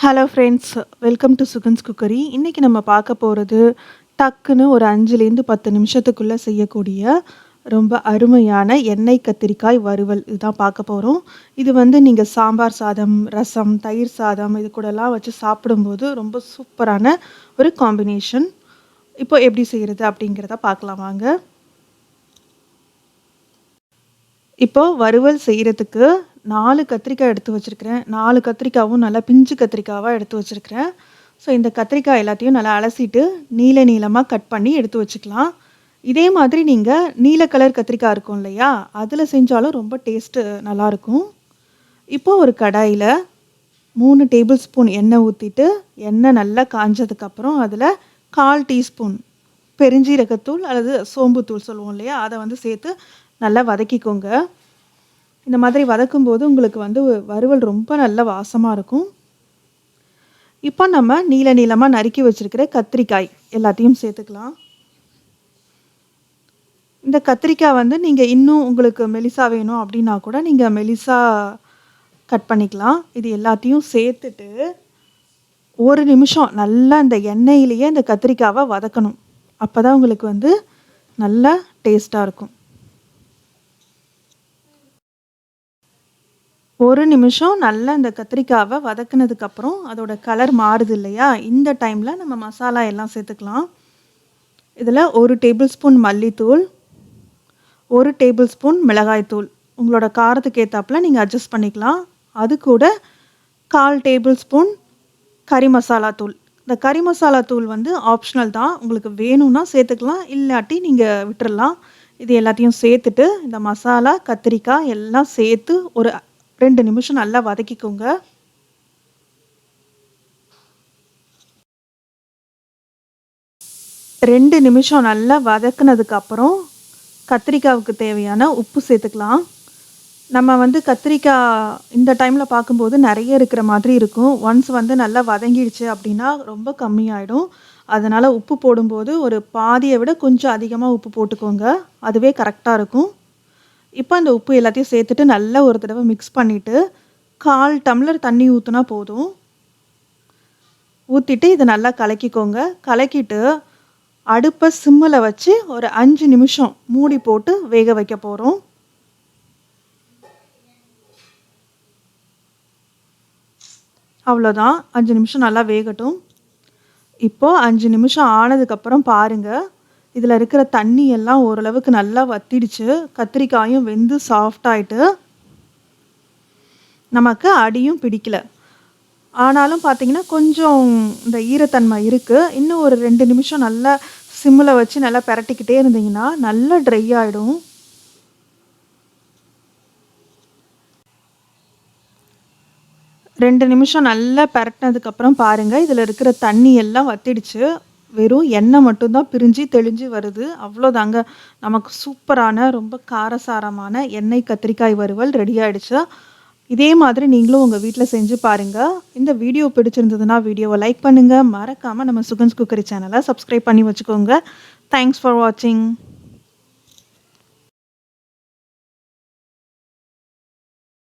Hello friends, welcome to Sugan's cookery. இன்றைக்கி நம்ம பார்க்க போகிறது டக்குன்னு ஒரு 5லேருந்து 10 நிமிஷத்துக்குள்ளே செய்யக்கூடிய ரொம்ப அருமையான எண்ணெய் கத்திரிக்காய் வறுவல் இதுதான் பார்க்க போகிறோம். இது நீங்கள் சாம்பார் சாதம், ரசம், தயிர் சாதம் இது கூடலாம் வச்சு சாப்பிடும்போது ரொம்ப சூப்பரான ஒரு காம்பினேஷன். இப்போ எப்படி செய்கிறது அப்படிங்கிறத பார்க்கலாம் வாங்க. இப்போது வறுவல் செய்கிறதுக்கு 4 கத்திரிக்காய் எடுத்து வச்சுருக்கிறேன். 4 கத்திரிக்காயும் நல்லா பிஞ்சு கத்திரிக்காவாக எடுத்து வச்சுருக்கிறேன். ஸோ இந்த கத்திரிக்காய் எல்லாத்தையும் நல்லா அலசிட்டு நீளமாக கட் பண்ணி எடுத்து வச்சுக்கலாம். இதே மாதிரி நீங்கள் நீல கலர் கத்திரிக்காய் இருக்கும் இல்லையா, அதில் செஞ்சாலும் ரொம்ப டேஸ்ட்டு நல்லாயிருக்கும். இப்போது ஒரு கடாயில் 3 டேபிள் ஸ்பூன் எண்ணெய் ஊற்றிட்டு, எண்ணெய் நல்லா காஞ்சதுக்கப்புறம் அதில் 1/4 டீஸ்பூன் பெருஞ்சீரகத்தூள் அல்லது சோம்புத்தூள் சொல்லுவோம் இல்லையா, அதை சேர்த்து நல்லா வதக்கிக்கோங்க. இந்த மாதிரி வதக்கும்போது உங்களுக்கு வறுவல் ரொம்ப நல்ல வாசமாக இருக்கும். இப்போ நம்ம நீளமாக நறுக்கி வச்சுருக்கிற கத்திரிக்காய் எல்லாத்தையும் சேர்த்துக்கலாம். இந்த கத்திரிக்காய் நீங்கள் இன்னும் உங்களுக்கு மெலிசா வேணும் அப்படின்னா கூட நீங்கள் மெலிசா கட் பண்ணிக்கலாம். இது எல்லாத்தையும் சேர்த்துட்டு 1 நிமிஷம் நல்லா இந்த எண்ணெயிலேயே இந்த கத்திரிக்காவை வதக்கணும். அப்போ தான் உங்களுக்கு நல்லா டேஸ்ட்டாக இருக்கும். 1 நிமிஷம் நல்லா இந்த கத்திரிக்காவை வதக்குனதுக்கப்புறம் அதோட கலர் மாறுது இல்லையா, இந்த டைமில் நம்ம மசாலா எல்லாம் சேர்த்துக்கலாம். இதில் 1 டேபிள் ஸ்பூன் மல்லித்தூள், 1 டேபிள் ஸ்பூன் மிளகாய்த்தூள், உங்களோட காரத்துக்கு ஏற்றாப்புல நீங்கள் அட்ஜஸ்ட் பண்ணிக்கலாம். அது கூட 1/4 டேபிள் ஸ்பூன் கறி மசாலா தூள். இந்த கறி மசாலா தூள் ஆப்ஷனல் தான், உங்களுக்கு வேணும்னா சேர்த்துக்கலாம், இல்லாட்டி நீங்கள் விட்டுறலாம். இது எல்லாத்தையும் சேர்த்துட்டு இந்த மசாலா கத்திரிக்காய் எல்லாம் சேர்த்து ஒரு 2 நிமிஷம் நல்லா வதக்கிக்கோங்க. ரெண்டு நிமிஷம் நல்லா வதக்குனதுக்கப்புறம் கத்திரிக்காவுக்கு தேவையான உப்பு சேர்த்துக்கலாம். நம்ம கத்திரிக்காய் இந்த டைமில் பார்க்கும்போது நிறைய இருக்கிற மாதிரி இருக்கும். ஒன்ஸ் நல்லா வதங்கிடுச்சு அப்படின்னா ரொம்ப கம்மியாயிடும். அதனால் உப்பு போடும்போது ஒரு பாதியை விட கொஞ்சம் அதிகமாக உப்பு போட்டுக்கோங்க, அதுவே கரெக்டாக இருக்கும். இப்போ அந்த உப்பு எல்லாத்தையும் சேர்த்துட்டு நல்லா ஒரு தடவை மிக்ஸ் பண்ணிவிட்டு 1/4 டம்ளர் தண்ணி ஊற்றினா போதும். ஊற்றிட்டு இதை நல்லா கலக்கிக்கோங்க. கலக்கிட்டு அடுப்பை சிம்மில் வச்சு ஒரு 5 நிமிஷம் மூடி போட்டு வேக வைக்க போகிறோம். அவ்வளோதான், 5 நிமிஷம் நல்லா வேகட்டும். இப்போது 5 நிமிஷம் ஆனதுக்கப்புறம் பாருங்கள், இதில் இருக்கிற தண்ணி எல்லாம் ஓரளவுக்கு நல்லா வத்திடுச்சு. கத்திரிக்காயும் வெந்து சாஃப்டாயிட்டு நமக்கு அடியும் பிடிக்கல. ஆனாலும் பார்த்தீங்கன்னா கொஞ்சம் இந்த ஈரத்தன்மை இருக்குது. இன்னும் ஒரு 2 நிமிஷம் நல்லா சிம்மில் வச்சு நல்லா பிரட்டிக்கிட்டே இருந்தீங்கன்னா நல்லா ட்ரை ஆகிடும். ரெண்டு நிமிஷம் நல்லா பிரட்டினதுக்கப்புறம் பாருங்கள், இதில் இருக்கிற தண்ணி எல்லாம் வத்திடுச்சு. வெறும் எண்ணெய் மட்டும்தான் பிரிஞ்சு தெளிஞ்சு வருது. அவ்வளோதாங்க, நமக்கு சூப்பரான ரொம்ப காரசாரமான எண்ணெய் கத்திரிக்காய் வறுவல் ரெடி ஆகிடுச்சு. இதே மாதிரி நீங்களும் உங்கள் வீட்டில் செஞ்சு பாருங்கள். இந்த வீடியோ பிடிச்சிருந்ததுன்னா வீடியோவை லைக் பண்ணுங்கள். மறக்காமல் நம்ம சுகன்ஸ் குக்கரி சேனலை சப்ஸ்கிரைப் பண்ணி வச்சுக்கோங்க. தேங்க்ஸ் ஃபார் வாட்சிங்.